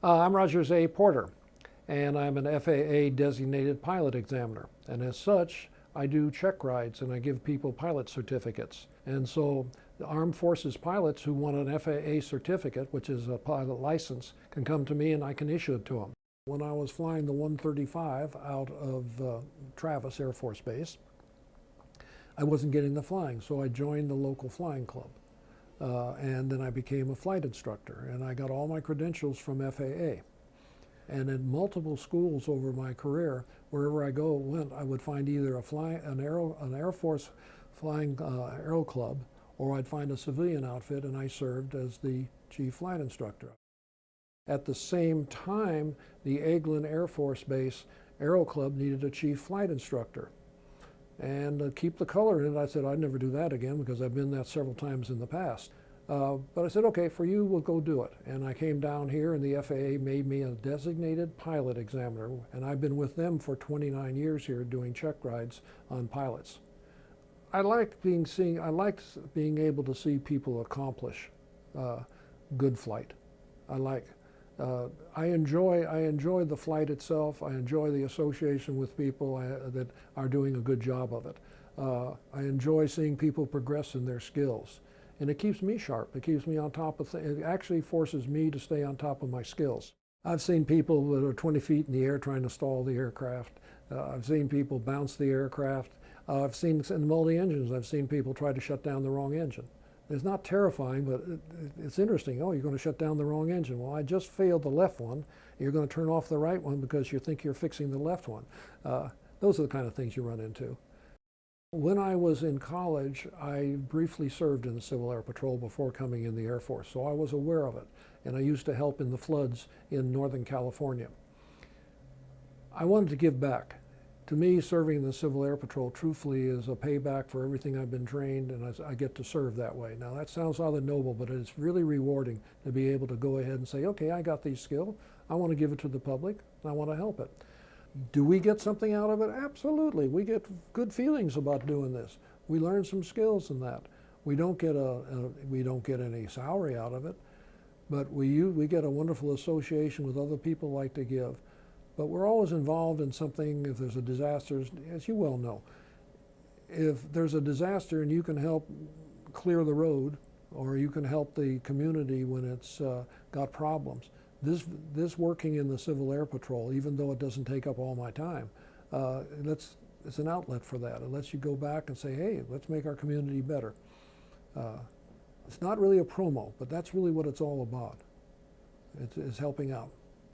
I'm Rogers A. Porter, and I'm an FAA designated pilot examiner. And as such, I do check rides and I give people pilot certificates. And so the Armed Forces pilots who want an FAA certificate, which is a pilot license, can come to me and I can issue it to them. When I was flying the 135 out of Travis Air Force Base, I wasn't getting the flying, so I joined the local flying club. And then I became a flight instructor, and I got all my credentials from FAA. And in multiple schools over my career, wherever I went, I would find either an Air Force flying aero club, or I'd find a civilian outfit, and I served as the chief flight instructor. At the same time, the Eglin Air Force Base Aero Club needed a chief flight instructor. And to keep the color in it, I said, I'd never do that again because I've been that several times in the past. But I said, okay, for you, we'll go do it. And I came down here and the FAA made me a designated pilot examiner. And I've been with them for 29 years here doing check rides on pilots. I liked being able to see people accomplish good flight. I enjoy the flight itself. I enjoy the association with people that are doing a good job of it. I enjoy seeing people progress in their skills. And it keeps me sharp. It keeps me on top of things. It actually forces me to stay on top of my skills. I've seen people that are 20 feet in the air trying to stall the aircraft. I've seen people bounce the aircraft. I've seen in multi-engines, I've seen people try to shut down the wrong engine. It's not terrifying, but it's interesting. Oh, you're going to shut down the wrong engine. Well, I just failed the left one. You're going to turn off the right one because you think you're fixing the left one. Those are the kind of things you run into. When I was in college, I briefly served in the Civil Air Patrol before coming in the Air Force, so I was aware of it. And I used to help in the floods in Northern California. I wanted to give back. To me, serving in the Civil Air Patrol truthfully is a payback for everything I've been trained, and I get to serve that way. Now that sounds rather noble, but it's really rewarding to be able to go ahead and say, okay, I got these skills, I want to give it to the public, and I want to help it. Do we get something out of it? Absolutely. We get good feelings about doing this. We learn some skills in that. We don't get any salary out of it, but we get a wonderful association with other people like to give. But we're always involved in something. If there's a disaster, as you well know, if there's a disaster and you can help clear the road, or you can help the community when it's got problems. This working in the Civil Air Patrol, even though it doesn't take up all my time, it's an outlet for that. It lets you go back and say, hey, let's make our community better. It's not really a promo, but that's really what it's all about. It's helping out.